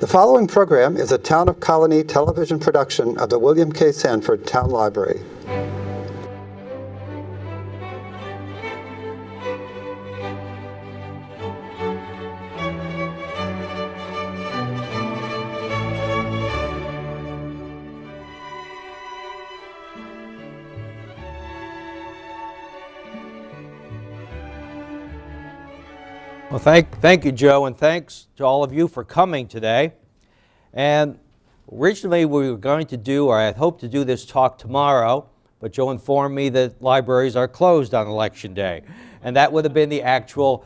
The following program is a Town of Colony television production of the William K. Sanford Town Library. Well, thank you, Joe, and thanks to all of you for coming today. And originally we were going to do, or I had hoped to do this talk tomorrow, but Joe informed me that libraries are closed on Election Day, and that would have been the actual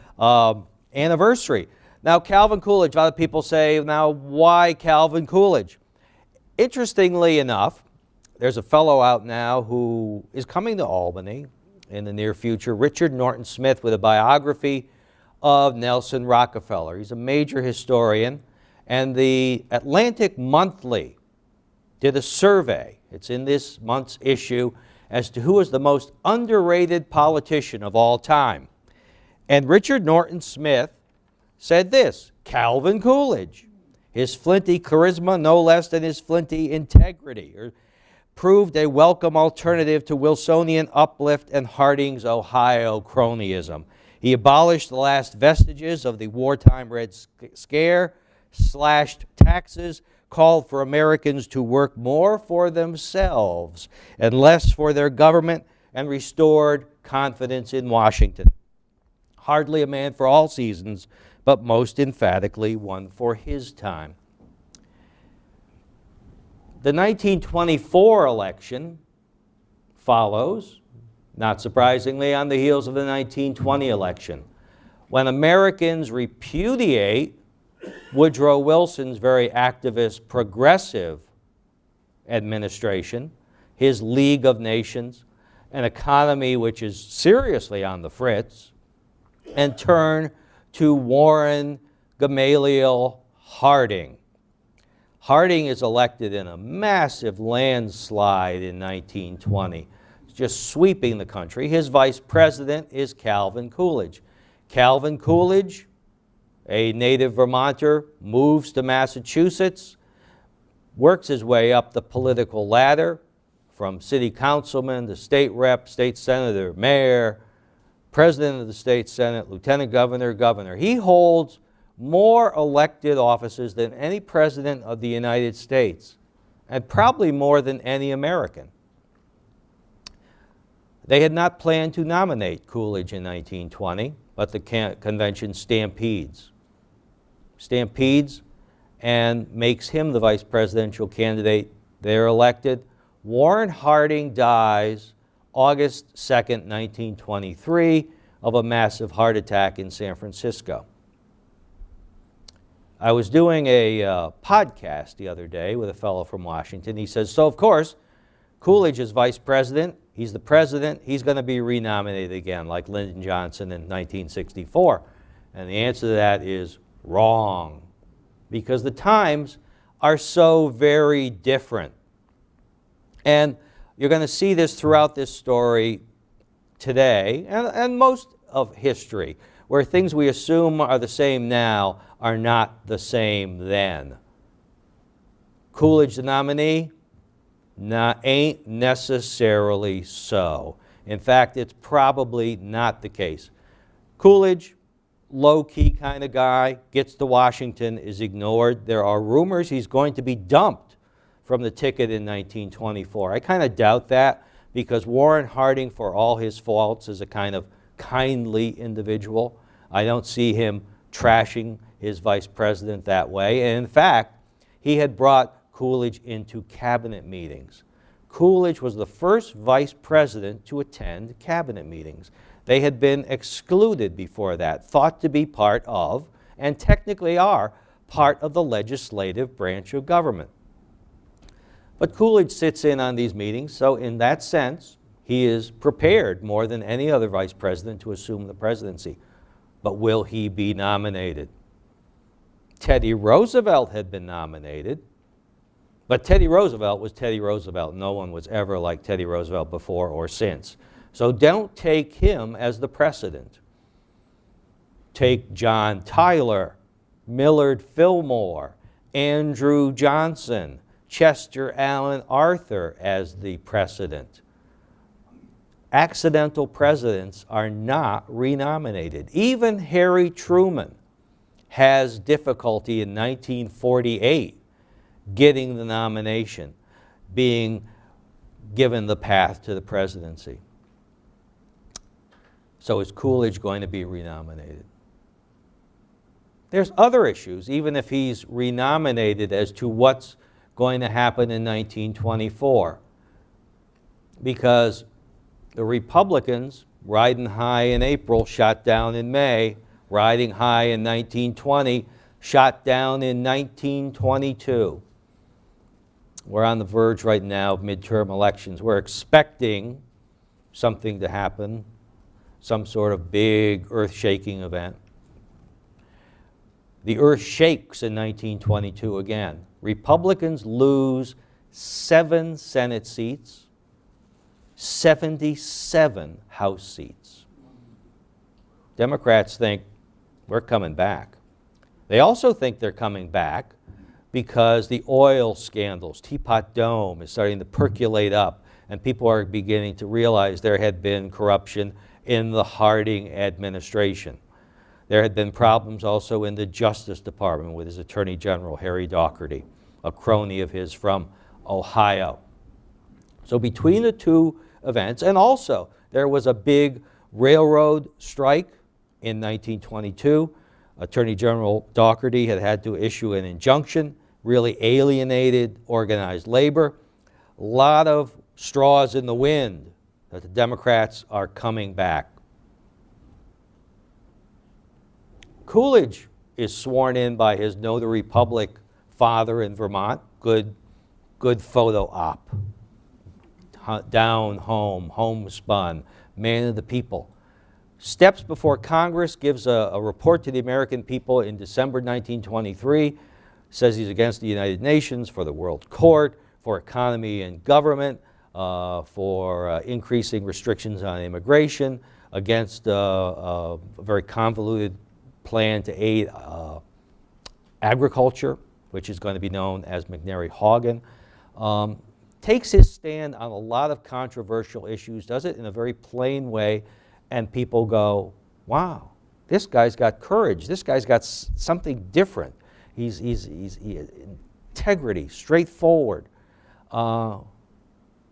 anniversary. Now, Calvin Coolidge, a lot of people say, now, why Calvin Coolidge? Interestingly enough, there's a fellow out now who is coming to Albany in the near future, Richard Norton Smith, with a biography of Nelson Rockefeller. He's a major historian, and the Atlantic Monthly did a survey, it's in this month's issue, as to who is the most underrated politician of all time. And Richard Norton Smith said this: Calvin Coolidge. His flinty charisma, no less than his flinty integrity, proved a welcome alternative to Wilsonian uplift and Harding's Ohio cronyism. He abolished the last vestiges of the wartime Red Scare, slashed taxes, called for Americans to work more for themselves and less for their government, and restored confidence in Washington. Hardly a man for all seasons, but most emphatically one for his time. The 1924 election follows, not surprisingly, on the heels of the 1920 election, when Americans repudiate Woodrow Wilson's very activist, progressive administration, his League of Nations, an economy which is seriously on the fritz, and turn to Warren Gamaliel Harding. Harding is elected in a massive landslide in 1920. Just sweeping the country. His vice president is Calvin Coolidge. Calvin Coolidge, a native Vermonter, moves to Massachusetts, works his way up the political ladder from city councilman to state rep, state senator, mayor, president of the state senate, lieutenant governor, governor. He holds more elected offices than any president of the United States, and probably more than any American. They had not planned to nominate Coolidge in 1920, but the convention stampedes and makes him the vice presidential candidate. They're elected. Warren Harding dies August 2nd, 1923, of a massive heart attack in San Francisco. I was doing a podcast the other day with a fellow from Washington. He says, so of course, Coolidge is vice president. He's the president. He's going to be renominated again, like Lyndon Johnson in 1964. And the answer to that is wrong, because the times are so very different. And you're going to see this throughout this story today, and most of history, where things we assume are the same now are not the same then. Coolidge, the nominee? Ain't necessarily so. In fact, it's probably not the case. Coolidge, low-key kind of guy, gets to Washington, is ignored. There are rumors he's going to be dumped from the ticket in 1924. I kind of doubt that, because Warren Harding, for all his faults, is a kind of kindly individual. I don't see him trashing his vice president that way. And in fact, he had brought Coolidge into cabinet meetings. Coolidge was the first vice president to attend cabinet meetings. They had been excluded before that, thought to be part of, and technically are, part of the legislative branch of government. But Coolidge sits in on these meetings, so in that sense, he is prepared more than any other vice president to assume the presidency. But will he be nominated? Teddy Roosevelt had been nominated. But Teddy Roosevelt was Teddy Roosevelt. No one was ever like Teddy Roosevelt before or since. So don't take him as the precedent. Take John Tyler, Millard Fillmore, Andrew Johnson, Chester Alan Arthur as the precedent. Accidental presidents are not renominated. Even Harry Truman has difficulty in 1948 getting the nomination, being given the path to the presidency. So is Coolidge going to be renominated? There's other issues, even if he's renominated, as to what's going to happen in 1924. Because the Republicans, riding high in April, shot down in May, riding high in 1920, shot down in 1922. We're on the verge right now of midterm elections. We're expecting something to happen, some sort of big earth-shaking event. The earth shakes in 1922 again. Republicans lose 7 Senate seats, 77 House seats. Democrats think we're coming back. They also think they're coming back because the oil scandals, Teapot Dome, is starting to percolate up, and people are beginning to realize there had been corruption in the Harding administration. There had been problems also in the Justice Department with his Attorney General, Harry Daugherty, a crony of his from Ohio. So between the two events, and also there was a big railroad strike in 1922. Attorney General Daugherty had to issue an injunction, really alienated organized labor. A lot of straws in the wind that the Democrats are coming back. Coolidge is sworn in by his notary public father in Vermont. Good photo op. Down home, homespun, man of the people. Steps before Congress, gives a report to the American people in December 1923, says he's against the United Nations, for the World Court, for economy and government, for increasing restrictions on immigration, against a very convoluted plan to aid agriculture, which is going to be known as McNary-Haugen. Takes his stand on a lot of controversial issues, does it in a very plain way, and people go, wow, this guy's got courage. This guy's got something different. He's integrity, straightforward.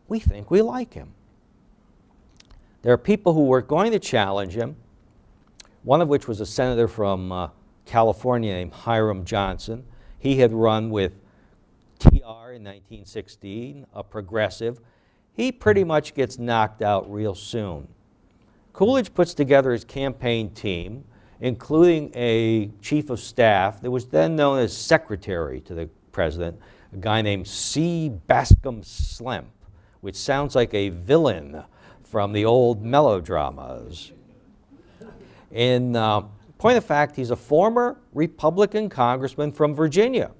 We think we like him. There are people who were going to challenge him, one of which was a senator from California named Hiram Johnson. He had run with TR in 1916, a progressive. He pretty much gets knocked out real soon. Coolidge puts together his campaign team, including a chief of staff that was then known as secretary to the president, a guy named C. Bascom Slemp, which sounds like a villain from the old melodramas. In point of fact, he's a former Republican congressman from Virginia,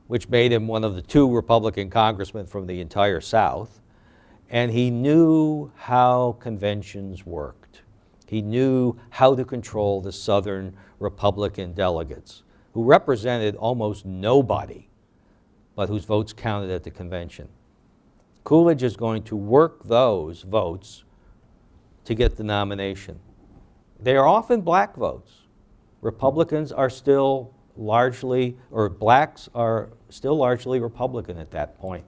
which made him one of the 2 Republican congressmen from the entire South. And he knew how conventions worked. He knew how to control the Southern Republican delegates, who represented almost nobody, but whose votes counted at the convention. Coolidge is going to work those votes to get the nomination. They are often black votes. Republicans are still largely, or blacks are still largely Republican at that point,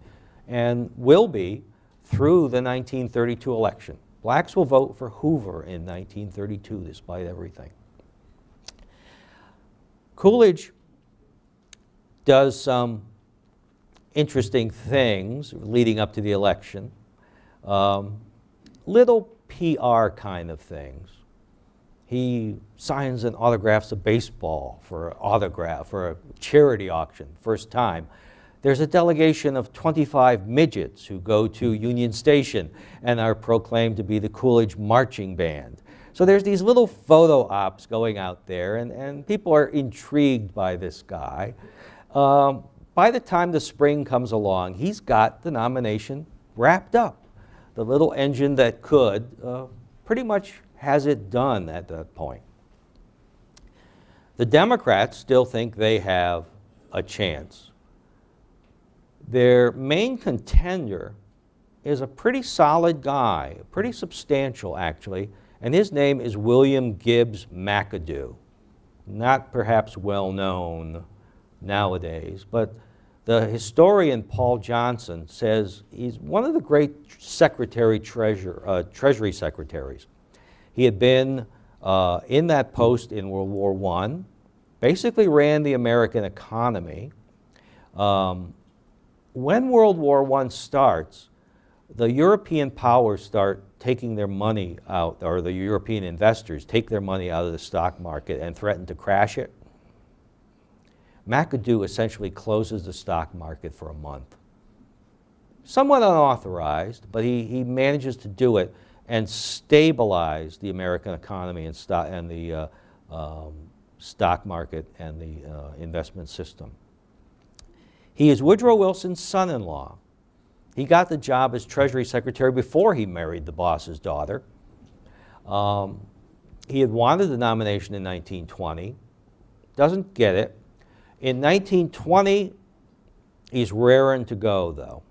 and will be through the 1932 election. Blacks will vote for Hoover in 1932, despite everything. Coolidge does some interesting things leading up to the election, little PR kind of things. He signs and autographs a baseball for a charity auction, first time. There's a delegation of 25 midgets who go to Union Station and are proclaimed to be the Coolidge Marching Band. So there's these little photo ops going out there, and people are intrigued by this guy. By the time the spring comes along, he's got the nomination wrapped up. The little engine that could pretty much has it done at that point. The Democrats still think they have a chance. Their main contender is a pretty solid guy, pretty substantial actually, and his name is William Gibbs McAdoo. Not perhaps well known nowadays, but the historian Paul Johnson says he's one of the great Treasury secretaries. He had been in that post in World War I, basically ran the American economy. When World War I starts, the European powers start taking their money out, or the European investors take their money out of the stock market and threaten to crash it. McAdoo essentially closes the stock market for a month. Somewhat unauthorized, but he manages to do it and stabilize the American economy and the stock market and the investment system. He is Woodrow Wilson's son-in-law. He got the job as Treasury Secretary before he married the boss's daughter. He had wanted the nomination in 1920, doesn't get it. In 1920, he's raring to go, though.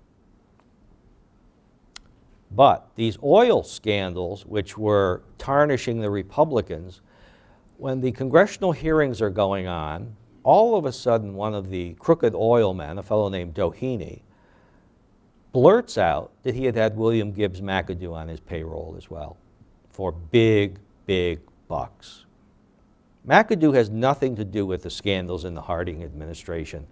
But these oil scandals, which were tarnishing the Republicans, when the congressional hearings are going on, all of a sudden one of the crooked oil men, a fellow named Doheny, blurts out that he had had William Gibbs McAdoo on his payroll as well for big, big bucks. McAdoo has nothing to do with the scandals in the Harding administration,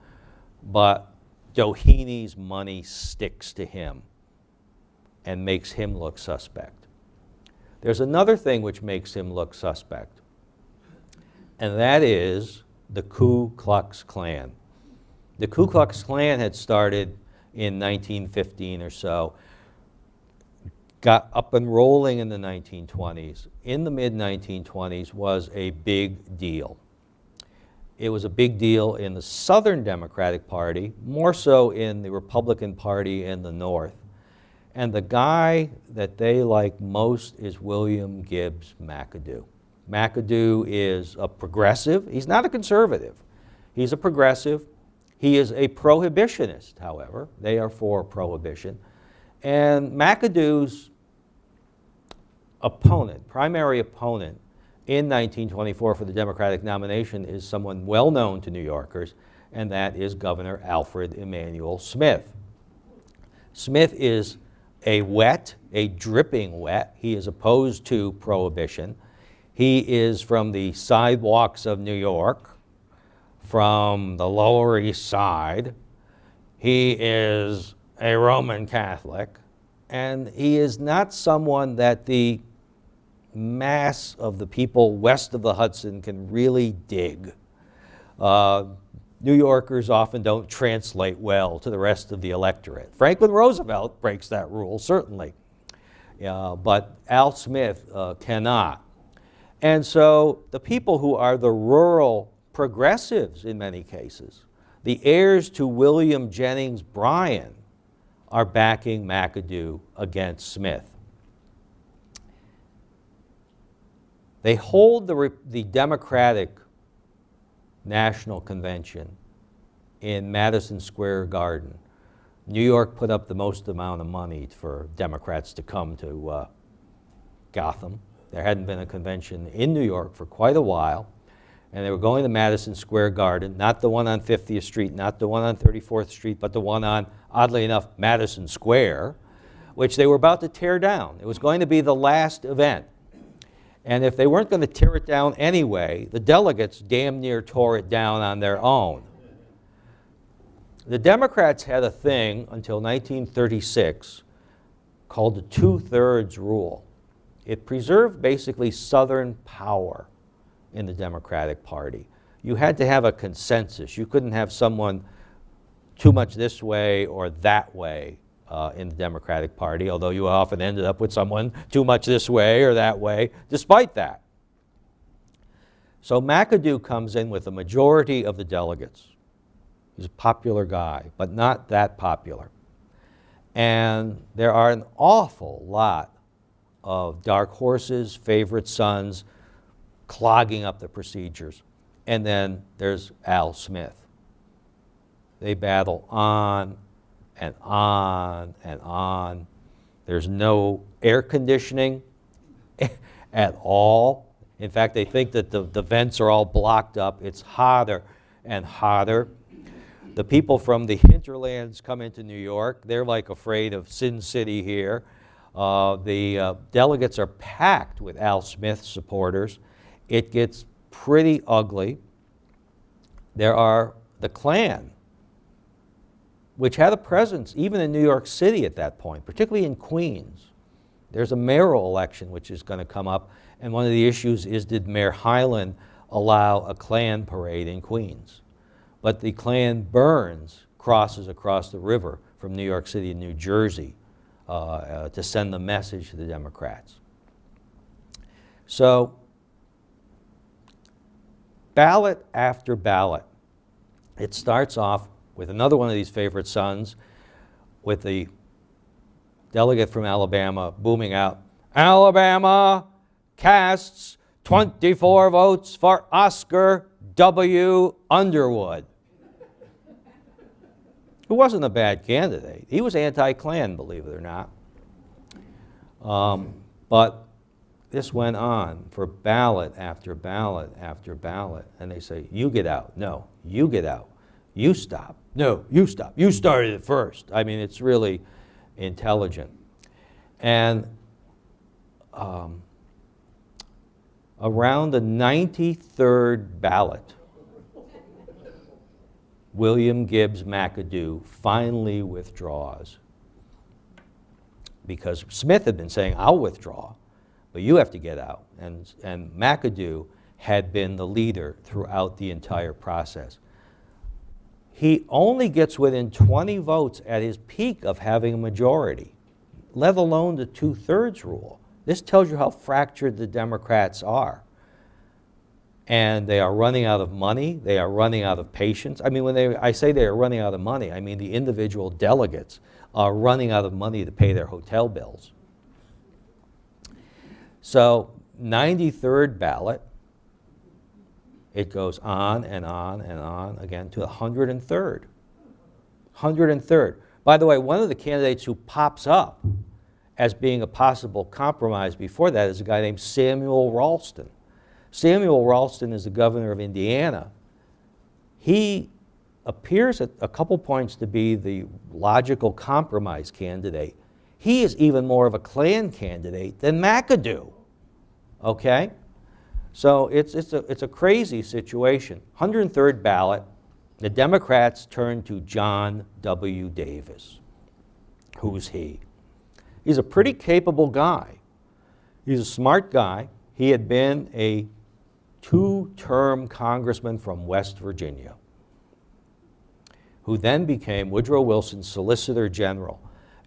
but Doheny's money sticks to him and makes him look suspect. There's another thing which makes him look suspect, and that is the Ku Klux Klan. The Ku Klux Klan had started in 1915 or so, got up and rolling in the 1920s. In the mid-1920s was a big deal. It was a big deal in the Southern Democratic Party, more so in the Republican Party in the North. And the guy that they like most is William Gibbs McAdoo. McAdoo is a progressive. He's not a conservative. He's a progressive. He is a prohibitionist, however. They are for prohibition. And McAdoo's opponent, primary opponent in 1924 for the Democratic nomination is someone well known to New Yorkers, and that is Governor Alfred Emanuel Smith. Smith is a dripping wet. He is opposed to prohibition. He is from the sidewalks of New York, from the Lower East Side. He is a Roman Catholic, and he is not someone that the mass of the people west of the Hudson can really dig. New Yorkers often don't translate well to the rest of the electorate. Franklin Roosevelt breaks that rule, certainly, but Al Smith cannot. And so the people who are the rural progressives in many cases, the heirs to William Jennings Bryan, are backing McAdoo against Smith. They hold the Democratic National Convention in Madison Square Garden. New York put up the most amount of money for Democrats to come to Gotham. There hadn't been a convention in New York for quite a while, and they were going to Madison Square Garden, not the one on 50th Street, not the one on 34th Street, but the one on, oddly enough, Madison Square, which they were about to tear down. It was going to be the last event. And if they weren't going to tear it down anyway, the delegates damn near tore it down on their own. The Democrats had a thing until 1936 called the two-thirds rule. It preserved basically Southern power in the Democratic Party. You had to have a consensus. You couldn't have someone too much this way or that way in the Democratic Party, although you often ended up with someone too much this way or that way, despite that. So McAdoo comes in with a majority of the delegates. He's a popular guy, but not that popular. And there are an awful lot of dark horses, favorite sons, clogging up the procedures. And then there's Al Smith. They battle on and on and on. There's no air conditioning at all. In fact, they think that the vents are all blocked up. It's hotter and hotter. The people from the hinterlands come into New York. They're like afraid of Sin City here. The delegates are packed with Al Smith supporters. It gets pretty ugly. There are the Klan, which had a presence even in New York City at that point, particularly in Queens. There's a mayoral election which is going to come up, and one of the issues is, did Mayor Hyland allow a Klan parade in Queens? But the Klan burns crosses across the river from New York City to New Jersey to send the message to the Democrats. So, ballot after ballot. It starts off with another one of these favorite sons, with the delegate from Alabama booming out, "Alabama casts 24 votes for Oscar W. Underwood," who wasn't a bad candidate. He was anti-Klan, believe it or not. But this went on for ballot after ballot after ballot, and they say, "You get out." "No, you get out." "You stop." "No, you stop. You started it first." I mean, it's really intelligent. And around the 93rd ballot, William Gibbs McAdoo finally withdraws, because Smith had been saying, "I'll withdraw, but you have to get out." And McAdoo had been the leader throughout the entire process. He only gets within 20 votes at his peak of having a majority, let alone the 2/3 rule. This tells you how fractured the Democrats are. And they are running out of money. They are running out of patience. I mean, when I say they are running out of money, I mean the individual delegates are running out of money to pay their hotel bills. So, 93rd ballot, it goes on and on and on again to 103rd. 103rd. By the way, one of the candidates who pops up as being a possible compromise before that is a guy named Samuel Ralston. Samuel Ralston is the governor of Indiana. He appears at a couple points to be the logical compromise candidate. He is even more of a Klan candidate than McAdoo, okay? So it's a crazy situation. 103rd ballot, the Democrats turn to John W. Davis. Who's he? He's a pretty capable guy. He's a smart guy. He had been a 2-term congressman from West Virginia, who then became Woodrow Wilson's Solicitor General.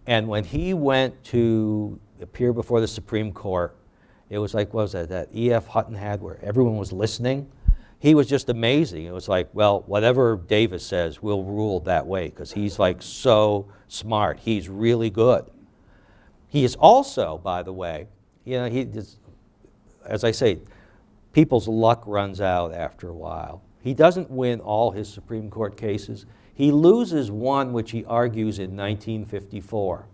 And when he went to appear before the Supreme Court, it was like, what was that E.F. Hutton had where everyone was listening? He was just amazing. It was like, well, whatever Davis says, we'll rule that way, because he's like so smart. He's really good. He is also, by the way, you know, he is, as I say, people's luck runs out after a while. He doesn't win all his Supreme Court cases. He loses one which he argues in 1954.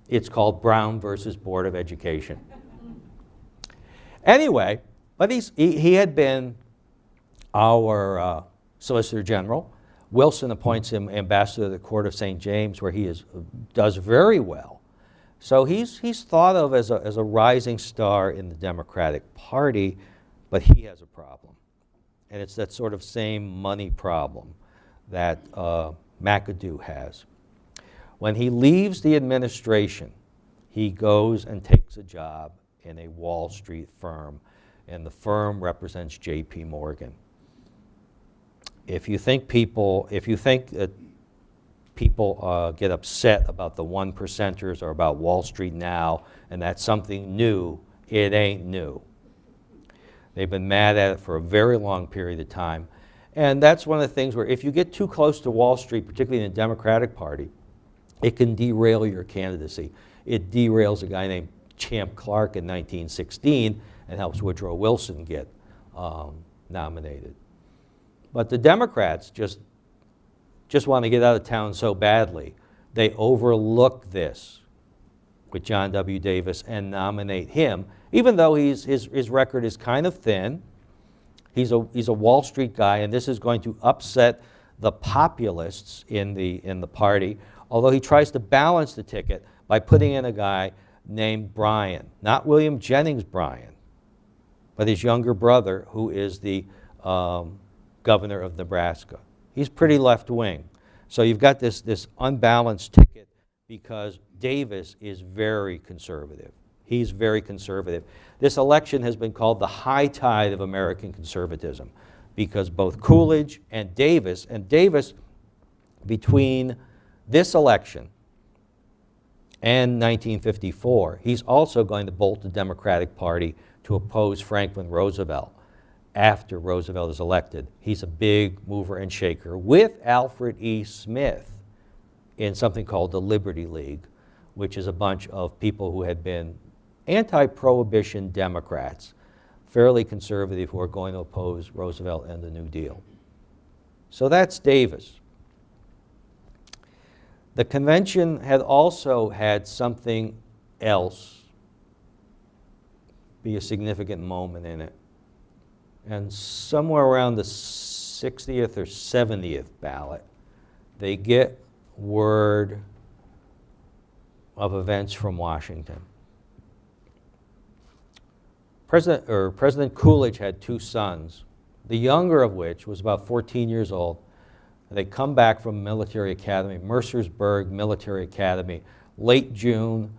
It's called Brown versus Board of Education. Anyway, but he had been our Solicitor General. Wilson appoints him ambassador to the Court of St. James, where he does very well. So he's thought of as a rising star in the Democratic Party, but he has a problem. And it's that sort of same money problem that McAdoo has. When he leaves the administration, he goes and takes a job in a Wall Street firm, and the firm represents J.P. Morgan. If you think that people get upset about the 1%ers or about Wall Street now, and that's something new, it ain't new. They've been mad at it for a very long period of time. And that's one of the things where if you get too close to Wall Street, particularly in the Democratic Party, it can derail your candidacy. It derails a guy named Champ Clark in 1916 and helps Woodrow Wilson get nominated. But the Democrats just just want to get out of town so badly, they overlook this with John W. Davis and nominate him, even though his record is kind of thin. He's a Wall Street guy, and this is going to upset the populists in the party, although he tries to balance the ticket by putting in a guy named Bryan, not William Jennings Bryan, but his younger brother, who is the governor of Nebraska. He's pretty left-wing. So you've got this unbalanced ticket because Davis is very conservative. He's very conservative. This election has been called the high tide of American conservatism because both Coolidge and Davis, between this election and 1954, he's also going to bolt the Democratic Party to oppose Franklin Roosevelt after Roosevelt is elected. He's a big mover and shaker with Alfred E. Smith in something called the Liberty League, which is a bunch of people who had been anti-prohibition Democrats, fairly conservative, who are going to oppose Roosevelt and the New Deal. So that's Davis. The convention had also had something else be a significant moment in it. And somewhere around the 60th or 70th ballot, they get word of events from Washington. President Coolidge had two sons, the younger of which was about 14 years old. They come back from military academy, Mercersburg Military Academy, late June,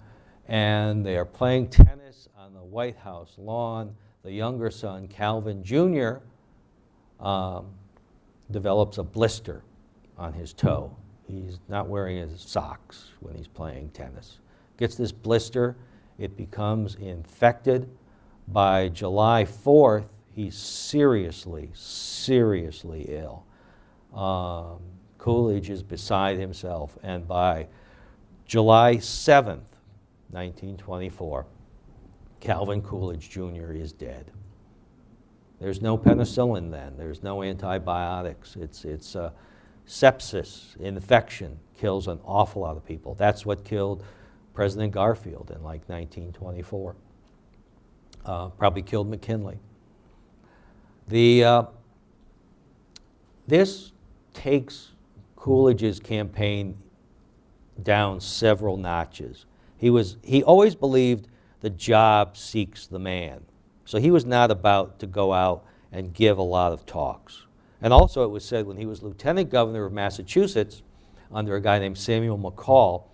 and they are playing tennis on the White House lawn. The younger son, Calvin Jr., develops a blister on his toe. He's not wearing his socks when he's playing tennis. Gets this blister, it becomes infected. By July 4th, he's seriously, seriously ill. Coolidge is beside himself, and by July 7th, 1924, Calvin Coolidge Jr. is dead. There's no penicillin then. There's no antibiotics. It's sepsis, infection, kills an awful lot of people. That's what killed President Garfield in like 1924. Probably killed McKinley. This takes Coolidge's campaign down several notches. He always believed the job seeks the man. So he was not about to go out and give a lot of talks. And also it was said when he was lieutenant governor of Massachusetts under a guy named Samuel McCall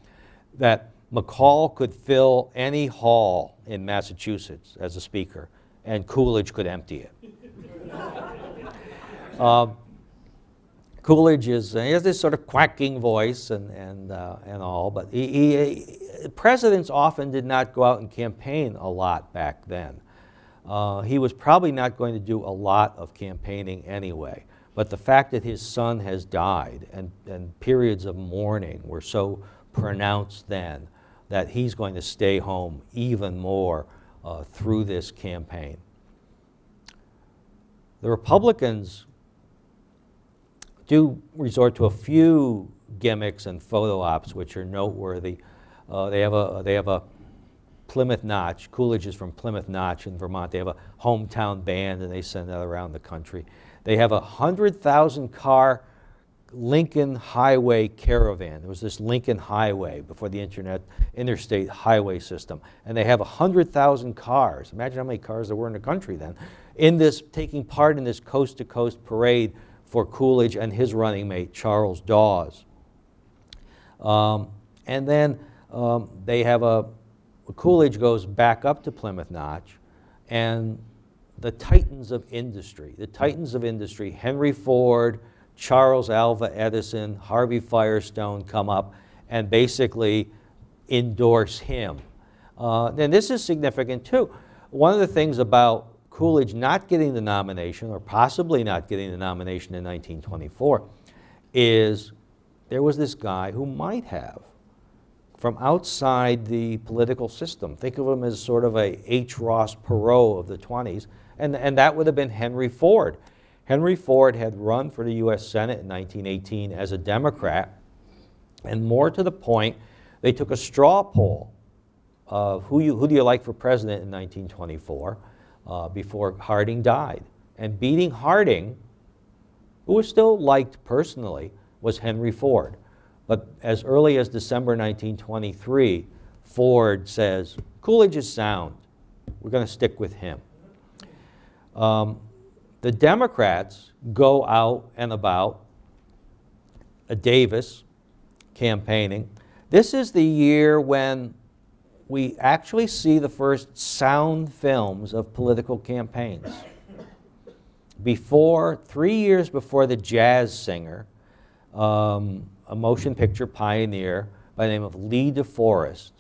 that McCall could fill any hall in Massachusetts as a speaker, and Coolidge could empty it. Coolidge he has this sort of quacking voice and all, but presidents often did not go out and campaign a lot back then. He was probably not going to do a lot of campaigning anyway, but the fact that his son has died and periods of mourning were so pronounced then that he's going to stay home even more through this campaign. The Republicans do resort to a few gimmicks and photo ops which are noteworthy. They have a Plymouth Notch. Coolidge is from Plymouth Notch in Vermont. They have a hometown band, and they send that around the country. They have a 100,000 car Lincoln Highway caravan. There was this Lincoln Highway before the interstate highway system, and they have 100,000 cars. Imagine how many cars there were in the country then. Taking part in this coast-to-coast parade for Coolidge and his running mate, Charles Dawes. And then Coolidge goes back up to Plymouth Notch, and the titans of industry, Henry Ford, Charles Alva Edison, Harvey Firestone come up and basically endorse him. And this is significant too. One of the things about Coolidge not getting the nomination, or possibly not getting the nomination in 1924, is there was this guy who might have, from outside the political system. Think of him as sort of a H. Ross Perot of the 20s, and that would have been Henry Ford. Henry Ford had run for the U.S. Senate in 1918 as a Democrat, and more to the point, they took a straw poll of who do you like for president in 1924 before Harding died. And beating Harding, who was still liked personally, was Henry Ford. But as early as December 1923, Ford says, Coolidge is sound. We're going to stick with him. The Democrats go out and about, Davis campaigning. This is the year when we actually see the first sound films of political campaigns. 3 years before The Jazz Singer, a motion picture pioneer by the name of Lee DeForest,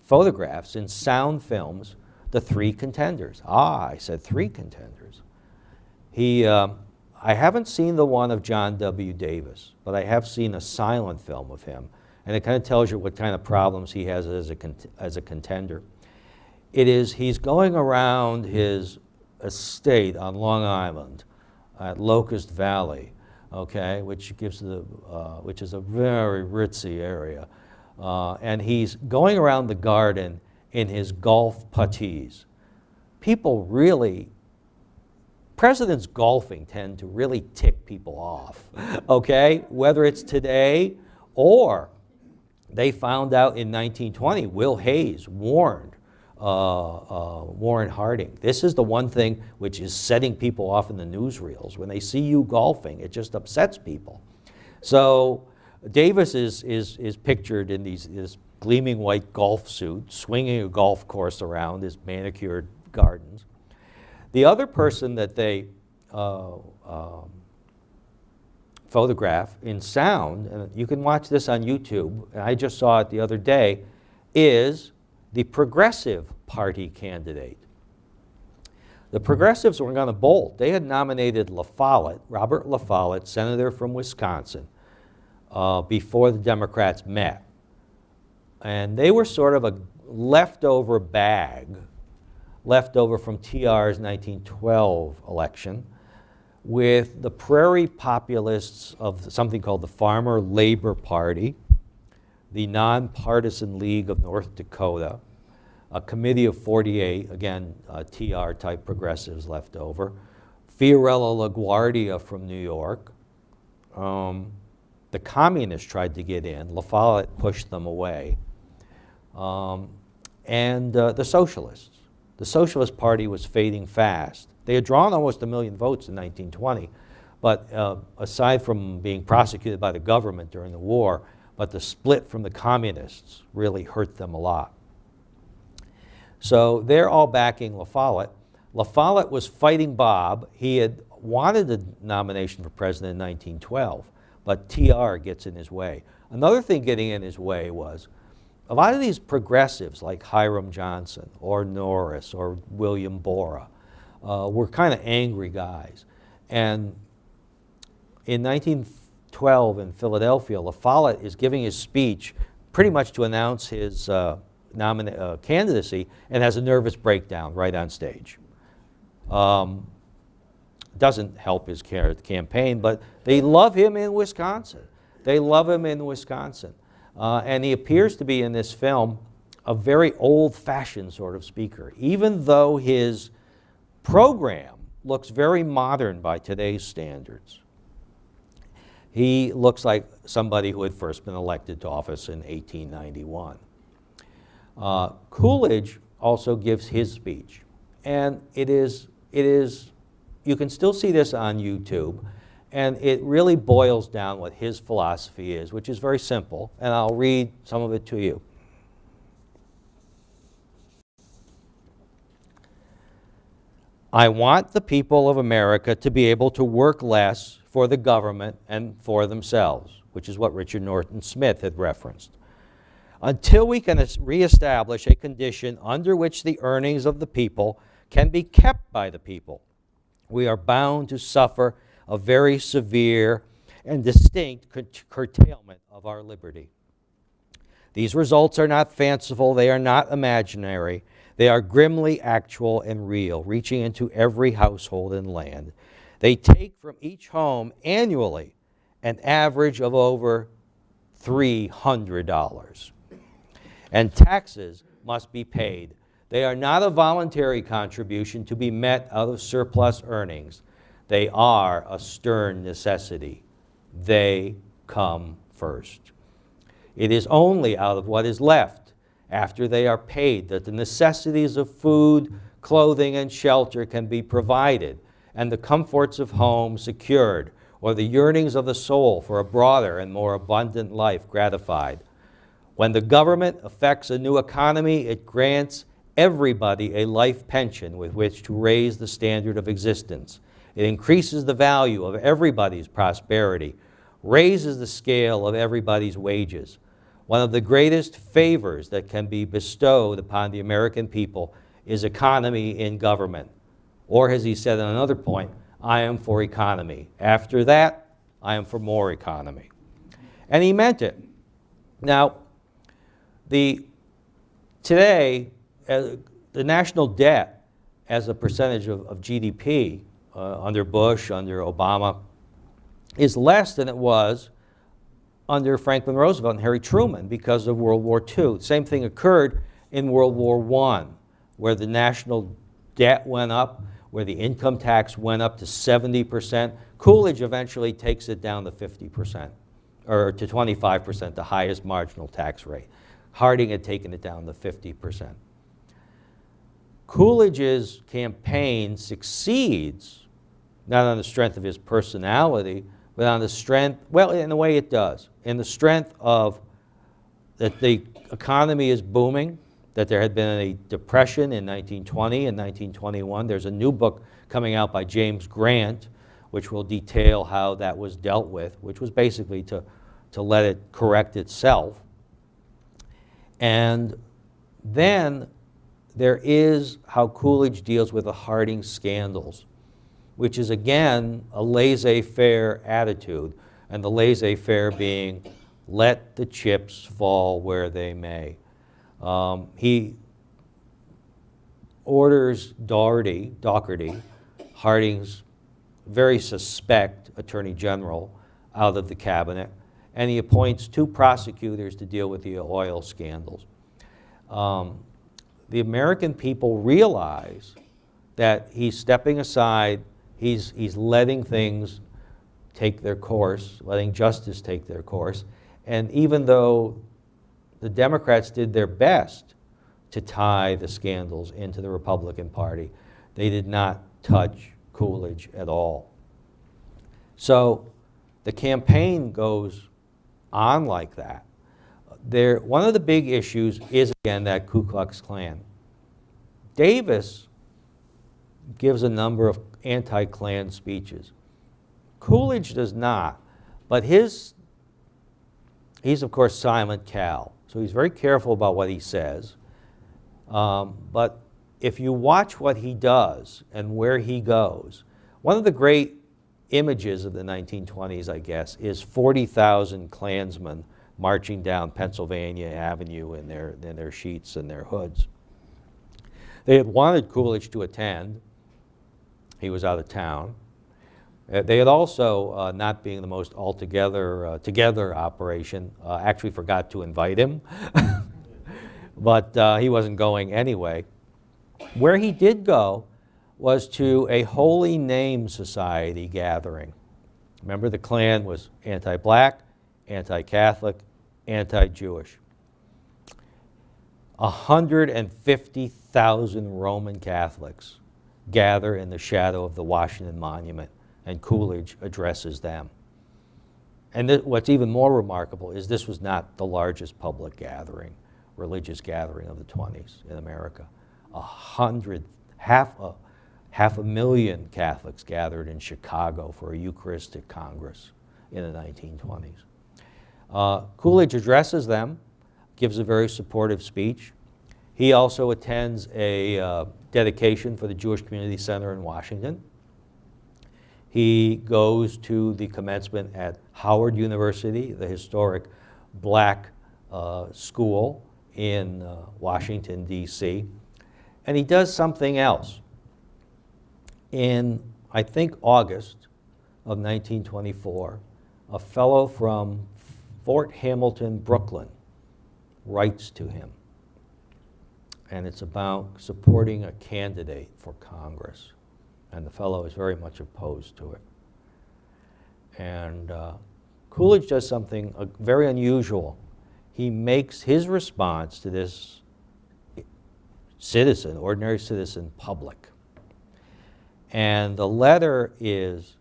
photographs in sound films the three contenders. I said three contenders. I haven't seen the one of John W. Davis, but I have seen a silent film of him, and it kind of tells you what kind of problems he has as a contender. He's going around his estate on Long Island at Locust Valley, okay, which is a very ritzy area. And he's going around the garden in his golf puttees. Presidents golfing tend to really tick people off, okay? Whether it's today or they found out in 1920, Will Hayes warned Warren Harding. This is the one thing which is setting people off in the newsreels. When they see you golfing, it just upsets people. So Davis is pictured in this gleaming white golf suit, swinging a golf course around his manicured gardens. The other person that they photograph in sound, and you can watch this on YouTube, and I just saw it the other day, is the Progressive Party candidate. The Progressives were going to bolt. They had nominated Robert La Follette, senator from Wisconsin, before the Democrats met. And they were sort of a leftover bag, leftover from TR's 1912 election, with the prairie populists of something called the Farmer Labor Party, the Nonpartisan League of North Dakota, a Committee of 48, again, TR-type progressives left over, Fiorello LaGuardia from New York. The communists tried to get in. La Follette pushed them away. And the socialists. The Socialist Party was fading fast. They had drawn almost 1 million votes in 1920, but aside from being prosecuted by the government during the war, but the split from the communists really hurt them a lot. So they're all backing La Follette. La Follette was fighting Bob. He had wanted the nomination for president in 1912, but TR gets in his way. Another thing getting in his way was a lot of these progressives like Hiram Johnson or Norris or William Borah were kind of angry guys. And in 1912 in Philadelphia, La Follette is giving his speech pretty much to announce his candidacy and has a nervous breakdown right on stage. Doesn't help his campaign, but they love him in Wisconsin. They love him in Wisconsin. And he appears to be in this film a very old-fashioned sort of speaker, even though his program looks very modern by today's standards. He looks like somebody who had first been elected to office in 1891. Coolidge also gives his speech, and you can still see this on YouTube, and it really boils down what his philosophy is, which is very simple, and I'll read some of it to you. I want the people of America to be able to work less for the government and for themselves, which is what Richard Norton Smith had referenced. Until we can reestablish a condition under which the earnings of the people can be kept by the people, we are bound to suffer a very severe and distinct curtailment of our liberty. These results are not fanciful, they are not imaginary. They are grimly actual and real, reaching into every household and land. They take from each home annually an average of over $300. And taxes must be paid. They are not a voluntary contribution to be met out of surplus earnings. They are a stern necessity. They come first. It is only out of what is left after they are paid that the necessities of food, clothing, and shelter can be provided, and the comforts of home secured, or the yearnings of the soul for a broader and more abundant life gratified. When the government effects a new economy, it grants everybody a life pension with which to raise the standard of existence. It increases the value of everybody's prosperity, raises the scale of everybody's wages. One of the greatest favors that can be bestowed upon the American people is economy in government. Or, as he said on another point, I am for economy. After that, I am for more economy. And he meant it. Now, today, the national debt as a percentage of GDP under Bush, under Obama, is less than it was under Franklin Roosevelt and Harry Truman because of World War II. The same thing occurred in World War I, where the national debt went up, where the income tax went up to 70%. Coolidge eventually takes it down to 50%, or to 25%, the highest marginal tax rate. Harding had taken it down to 50%. Coolidge's campaign succeeds, not on the strength of his personality, but on the strength, well, in the way it does, in the strength of that the economy is booming, that there had been a depression in 1920 and 1921. There's a new book coming out by James Grant, which will detail how that was dealt with, which was basically to let it correct itself. And then there is how Coolidge deals with the Harding scandals, which is, again, a laissez-faire attitude, and the laissez-faire being, let the chips fall where they may. He orders Dougherty, Harding's very suspect attorney general, out of the cabinet, and he appoints 2 prosecutors to deal with the oil scandals. The American people realize that he's stepping aside, he's letting things take their course, letting justice take their course, and even though the Democrats did their best to tie the scandals into the Republican Party, they did not touch Coolidge at all. So the campaign goes on like that. One of the big issues is, again, that Ku Klux Klan. Davis gives a number of anti-Klan speeches. Coolidge does not, but he's of course Silent Cal, so he's very careful about what he says. But if you watch what he does and where he goes, one of the great images of the 1920s, I guess, is 40,000 Klansmen marching down Pennsylvania Avenue in their sheets and their hoods. They had wanted Coolidge to attend. He was out of town. They had also, not being the most altogether together operation, actually forgot to invite him. But he wasn't going anyway. Where he did go was to a Holy Name Society gathering. Remember, the Klan was anti-black, anti-Catholic, anti-Jewish. 150,000 Roman Catholics gather in the shadow of the Washington Monument, and Coolidge addresses them. And what's even more remarkable is this was not the largest public gathering, religious gathering of the 20s in America. Half a million Catholics gathered in Chicago for a Eucharistic Congress in the 1920s. Coolidge addresses them, gives a very supportive speech. He also attends a dedication for the Jewish Community Center in Washington. He goes to the commencement at Howard University, the historic black school in Washington, D.C. And he does something else. In, I think, August of 1924, a fellow from Fort Hamilton, Brooklyn, writes to him. And it's about supporting a candidate for Congress. And the fellow is very much opposed to it. And Coolidge does something very unusual. He makes his response to this citizen, ordinary citizen, public. And the letter is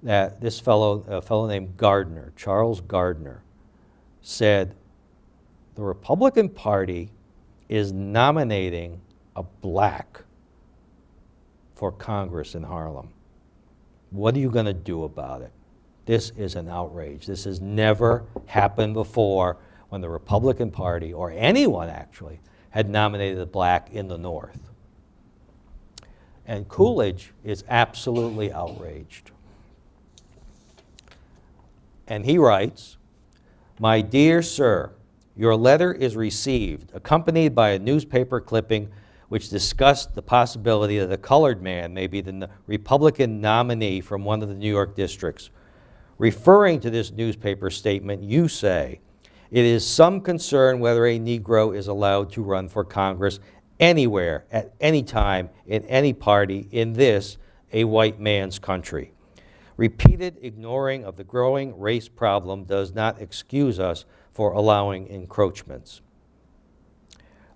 that this fellow, a fellow named Gardner, Charles Gardner, said, the Republican Party is nominating a black for Congress in Harlem. What are you going to do about it? This is an outrage. This has never happened before when the Republican Party, or anyone actually, had nominated a black in the North. And Coolidge is absolutely outraged. And he writes, "My dear sir, your letter is received, accompanied by a newspaper clipping which discussed the possibility that a colored man may be the Republican nominee from one of the New York districts. Referring to this newspaper statement, you say, it is some concern whether a Negro is allowed to run for Congress anywhere, at any time, in any party, in this, a white man's country. Repeated ignoring of the growing race problem does not excuse us for allowing encroachments.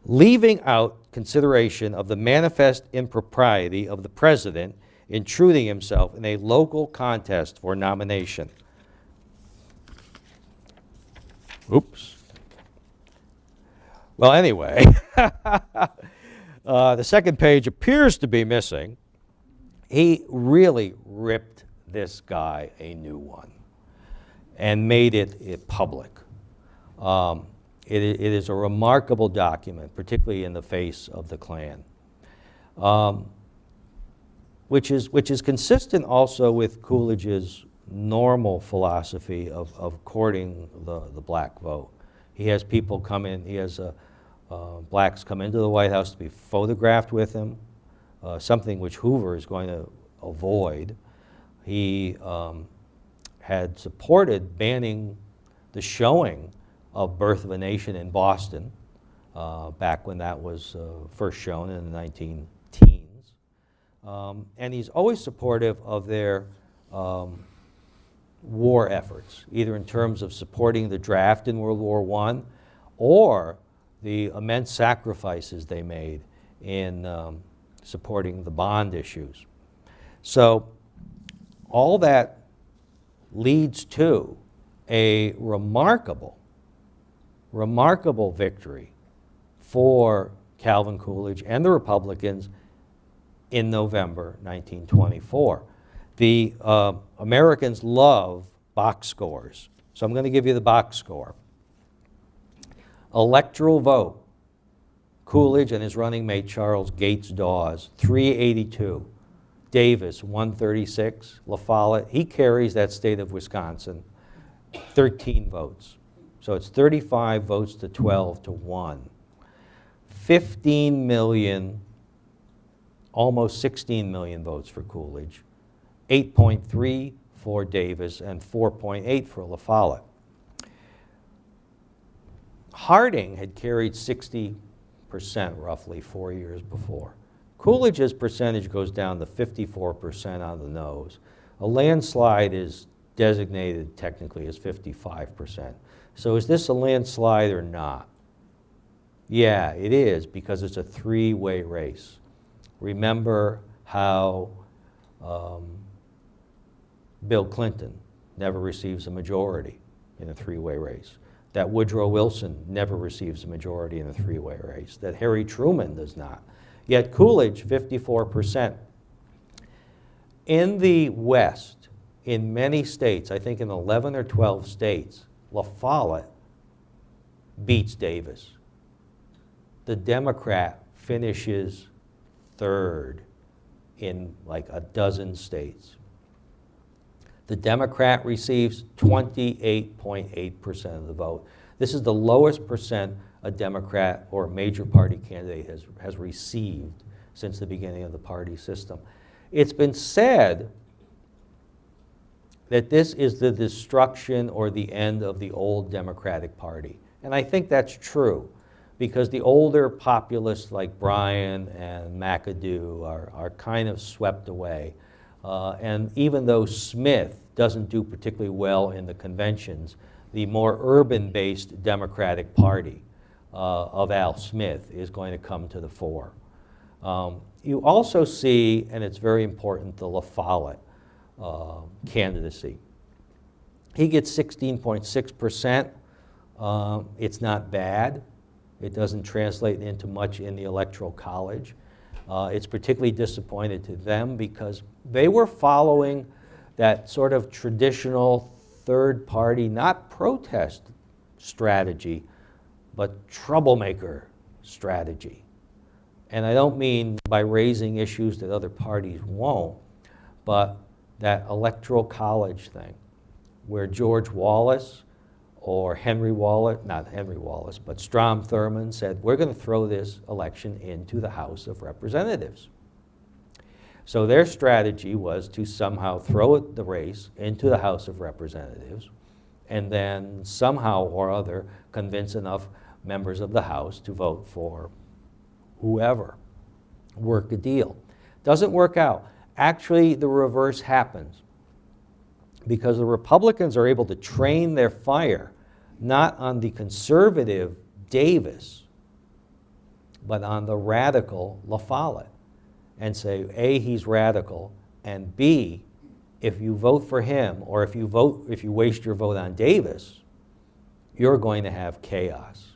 Leaving out consideration of the manifest impropriety of the president intruding himself in a local contest for nomination." Oops. Well, anyway, the second page appears to be missing. He really ripped this guy a new one and made it public. It is a remarkable document, particularly in the face of the Klan, which is consistent also with Coolidge's normal philosophy of courting the black vote. He has people come in, he has blacks come into the White House to be photographed with him, something which Hoover is going to avoid. He had supported banning the showing of Birth of a Nation in Boston, back when that was first shown in the 19-teens. And he's always supportive of their war efforts, either in terms of supporting the draft in World War I or the immense sacrifices they made in supporting the bond issues. So all that leads to a remarkable victory for Calvin Coolidge and the Republicans in November 1924. The Americans love box scores, so I'm going to give you the box score. Electoral vote, Coolidge and his running mate Charles Gates Dawes, 382. Davis, 136. La Follette, he carries that state of Wisconsin, 13 votes. So it's 35 votes to 12 to 1. 15 million, almost 16 million votes for Coolidge, 8.3 for Davis, and 4.8 for La Follette. Harding had carried 60% roughly 4 years before. Coolidge's percentage goes down to 54% on the nose. A landslide is designated technically as 55%. So is this a landslide or not? Yeah, it is, because it's a three-way race. Remember how Bill Clinton never receives a majority in a three-way race, that Woodrow Wilson never receives a majority in a three-way race, that Harry Truman does not. Yet Coolidge, 54%. In the West, in many states, I think in 11 or 12 states, La Follette beats Davis. The Democrat finishes third in like a dozen states. The Democrat receives 28.8% of the vote. This is the lowest percent a Democrat or a major party candidate has received since the beginning of the party system. It's been said that this is the destruction or the end of the old Democratic Party. And I think that's true, because the older populists like Bryan and McAdoo are kind of swept away. And even though Smith doesn't do particularly well in the conventions, the more urban-based Democratic Party of Al Smith is going to come to the fore. You also see, and it's very important, the La Follette candidacy. He gets 16.6%. It's not bad. It doesn't translate into much in the Electoral College. It's particularly disappointed to them because they were following that sort of traditional third party, not protest strategy, but troublemaker strategy. And I don't mean by raising issues that other parties won't, but that Electoral College thing, where George Wallace or Henry Wallace, not Henry Wallace, but Strom Thurmond said, we're going to throw this election into the House of Representatives. So their strategy was to somehow throw the race into the House of Representatives and then somehow or other convince enough members of the House to vote for whoever, work a deal. Doesn't work out. Actually, the reverse happens because the Republicans are able to train their fire not on the conservative Davis, but on the radical La Follette, and say, A, he's radical, and B, if you vote for him, or if you waste your vote on Davis, you're going to have chaos.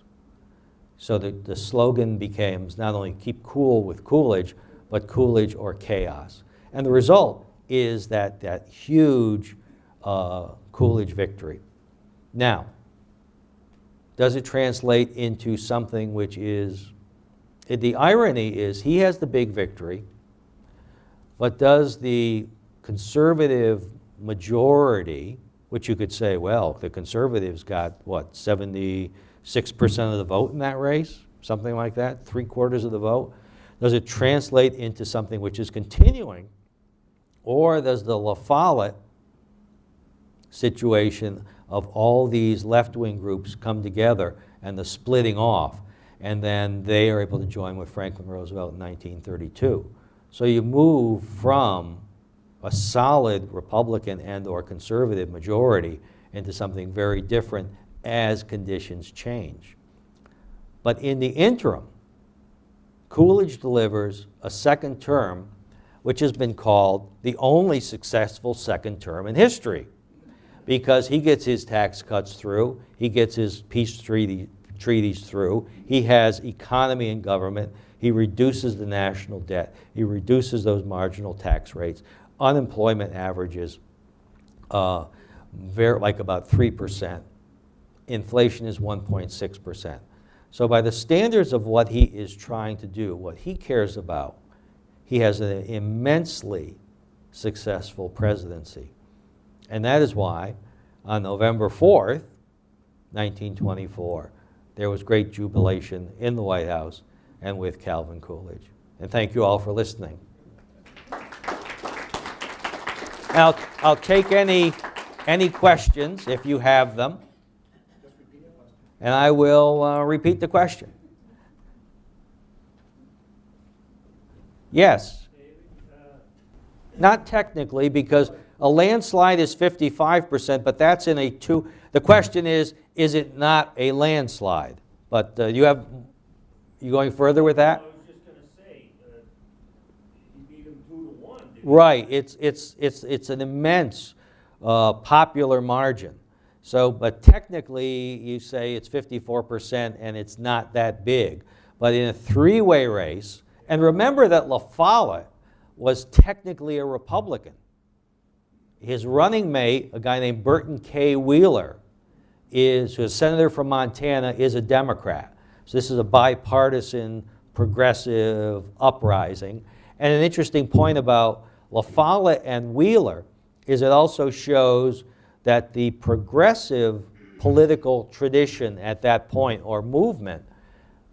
So the slogan becomes not only keep cool with Coolidge, but Coolidge or chaos. And the result is that huge Coolidge victory. Now, does it translate into something which is, the irony is he has the big victory, but does the conservative majority, which you could say, well, the conservatives got, what, 76% of the vote in that race? Something like that, 3/4 of the vote. Does it translate into something which is continuing? Or does the La Follette situation of all these left-wing groups come together and the splitting off, and then they are able to join with Franklin Roosevelt in 1932? So you move from a solid Republican and or conservative majority into something very different as conditions change. But in the interim, Coolidge delivers a second term which has been called the only successful second term in history, because he gets his tax cuts through, he gets his peace treaties through, he has economy and government, he reduces the national debt, he reduces those marginal tax rates, unemployment averages like about 3%. Inflation is 1.6%. So by the standards of what he is trying to do, what he cares about, he has an immensely successful presidency. And that is why on November 4th, 1924, there was great jubilation in the White House and with Calvin Coolidge. And thank you all for listening. Now, I'll take any questions if you have them. And I will repeat the question. Yes. Not technically, because a landslide is 55%, but that's in a two. The question is it not a landslide? But you going further with that? I was just going to say, you beat him 2-1. Right. It's an immense popular margin. So, but technically, you say it's 54% and it's not that big. But in a three-way race, and remember that La Follette was technically a Republican. His running mate, a guy named Burton K. Wheeler, who's a senator from Montana, is a Democrat. So this is a bipartisan, progressive uprising. And an interesting point about La Follette and Wheeler is it also shows that the progressive political tradition at that point or movement,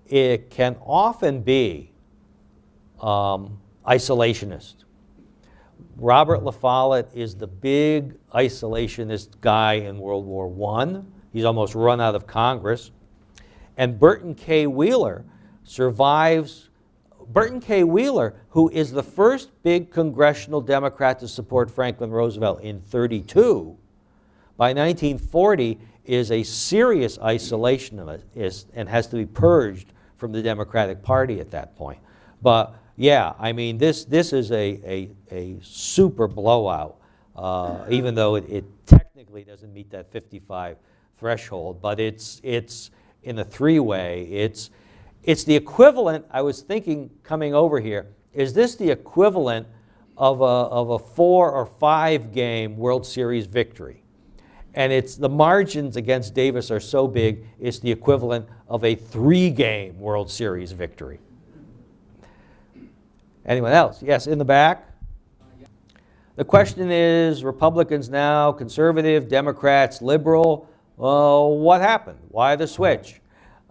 it can often be isolationist. Robert La Follette is the big isolationist guy in World War I. He's almost run out of Congress. And Burton K. Wheeler survives. Burton K. Wheeler, who is the first big congressional Democrat to support Franklin Roosevelt in 1932, by 1940 is a serious isolationist and has to be purged from the Democratic Party at that point. But yeah, I mean, this is a super blowout, even though it technically doesn't meet that 55 threshold, but it's in a three-way. It's the equivalent, I was thinking coming over here, is this the equivalent of a 4 or 5 game World Series victory? And it's the margins against Davis are so big, it's the equivalent of a 3-game World Series victory. Anyone else? Yes, in the back. The question is, Republicans now, conservative, Democrats, liberal. What happened? Why the switch?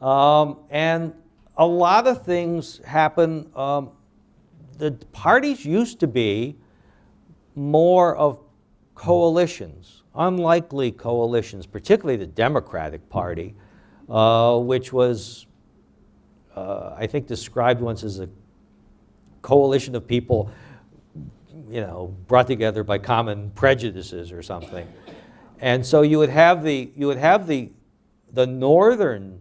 And a lot of things happen. The parties used to be more of coalitions, unlikely coalitions, particularly the Democratic Party, which was, I think, described once as a coalition of people, you know, brought together by common prejudices or something. And so you would have the northern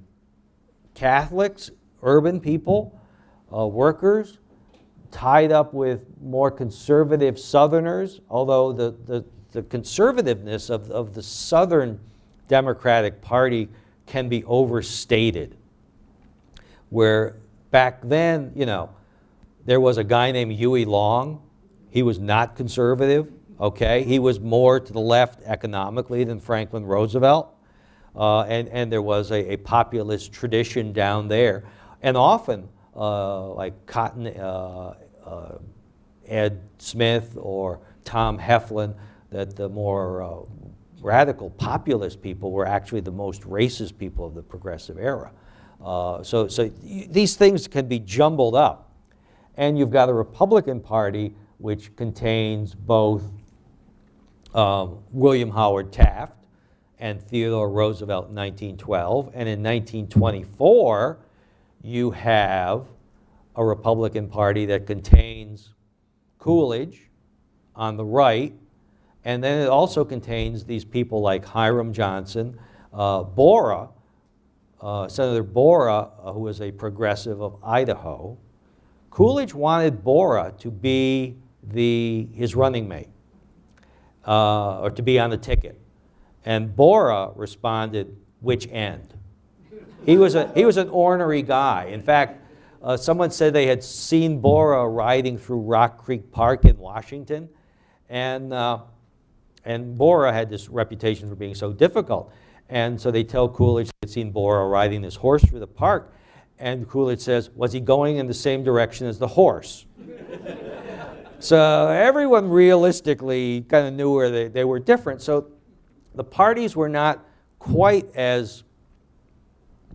Catholics, urban people, workers, tied up with more conservative Southerners, although the conservativeness of the Southern Democratic Party can be overstated. Where back then, you know, there was a guy named Huey Long. He was not conservative, okay? He was more to the left economically than Franklin Roosevelt. And there was a populist tradition down there. And often, like Cotton, Ed Smith or Tom Heflin, that the more radical populist people were actually the most racist people of the progressive era. So these things can be jumbled up. And you've got a Republican Party which contains both William Howard Taft and Theodore Roosevelt in 1912. And in 1924, you have a Republican Party that contains Coolidge on the right, and then it also contains these people like Hiram Johnson, Borah, Senator Borah, who was a progressive of Idaho. Coolidge wanted Borah to be his running mate, or to be on the ticket. And Borah responded, "Which end?" He was an ornery guy. In fact, someone said they had seen Borah riding through Rock Creek Park in Washington, and Borah had this reputation for being so difficult. And so they tell Coolidge they'd seen Borah riding this horse through the park, and Coolidge says, "Was he going in the same direction as the horse?" So everyone realistically kind of knew where they were different. So the parties were not quite as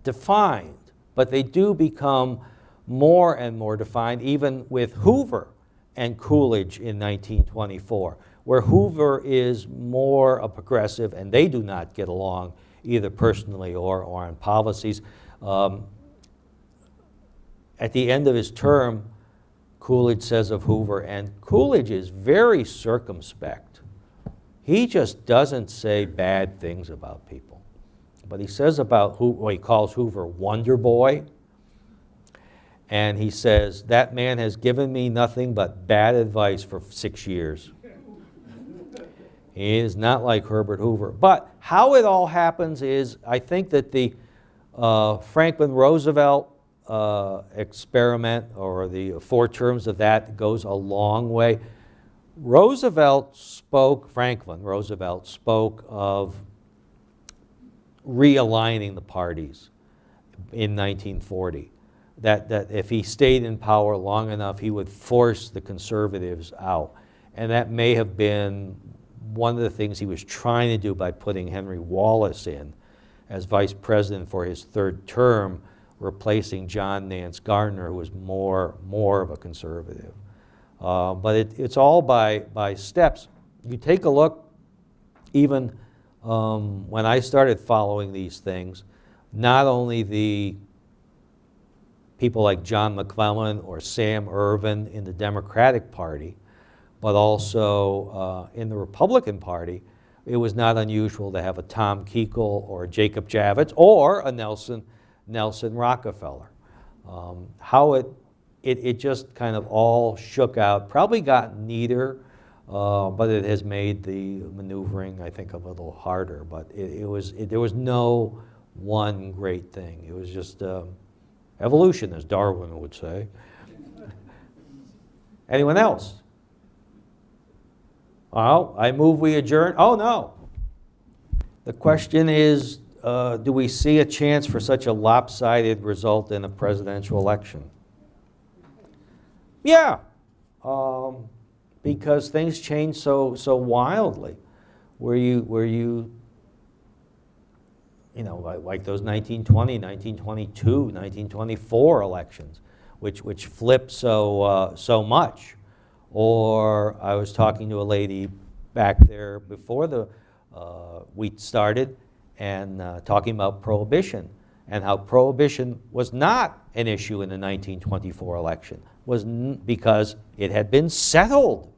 defined, but they do become more and more defined, even with Hoover and Coolidge in 1924, where Hoover is more a progressive, and they do not get along either personally or on policies. At the end of his term, Coolidge says of Hoover, and Coolidge is very circumspect. He just doesn't say bad things about people. But he says about he calls Hoover Wonder Boy. And he says, "That man has given me nothing but bad advice for 6 years." He is not like Herbert Hoover. But how it all happens is, I think that the Franklin Roosevelt experiment, or the 4 terms of that, goes a long way. Franklin Roosevelt spoke of realigning the parties in 1940. That if he stayed in power long enough, he would force the conservatives out. And that may have been one of the things he was trying to do by putting Henry Wallace in. as vice president for his third term, replacing John Nance Garner, who was more of a conservative. But it's all by steps. You take a look, even when I started following these things, not only the people like John McClellan or Sam Ervin in the Democratic Party, but also in the Republican Party, it was not unusual to have a Tom Kuchel or a Jacob Javits or a Nelson Rockefeller. How it just kind of all shook out, probably got neater, but it has made the maneuvering, I think, a little harder. But there was no one great thing. It was just evolution, as Darwin would say. Anyone else? Well, I move we adjourn. Oh, no. The question is, do we see a chance for such a lopsided result in a presidential election? Yeah, because things change so wildly. Where you know, like those 1920, 1922, 1924 elections, which flipped so much. Or I was talking to a lady back there before the we started, and talking about prohibition, and how prohibition was not an issue in the 1924 election, because it had been settled.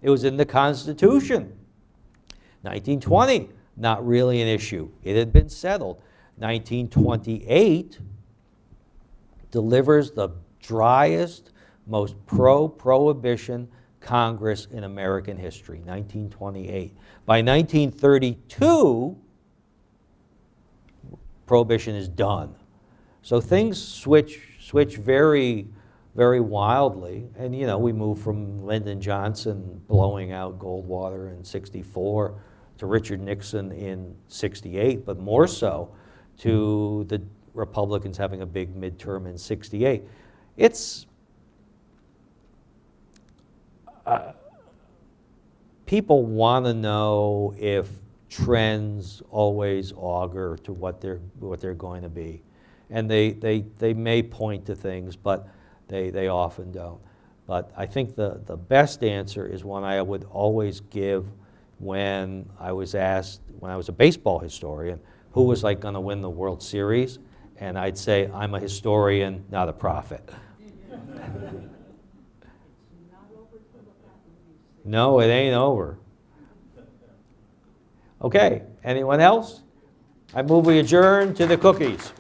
It was in the Constitution. 1920, not really an issue. It had been settled. 1928 delivers the driest, most pro-prohibition Congress in American history, 1928. By 1932, prohibition is done. So things switch very, very wildly. And you know, we move from Lyndon Johnson blowing out Goldwater in '64 to Richard Nixon in '68, but more so to the Republicans having a big midterm in '68. It's people want to know if trends always augur to what they're going to be, and they may point to things, but they often don't. But I think the best answer is one I would always give when I was asked, when I was a baseball historian, who was like going to win the World Series, and I'd say, I'm a historian, not a prophet. No, it ain't over. Okay, anyone else? I move we adjourn to the cookies.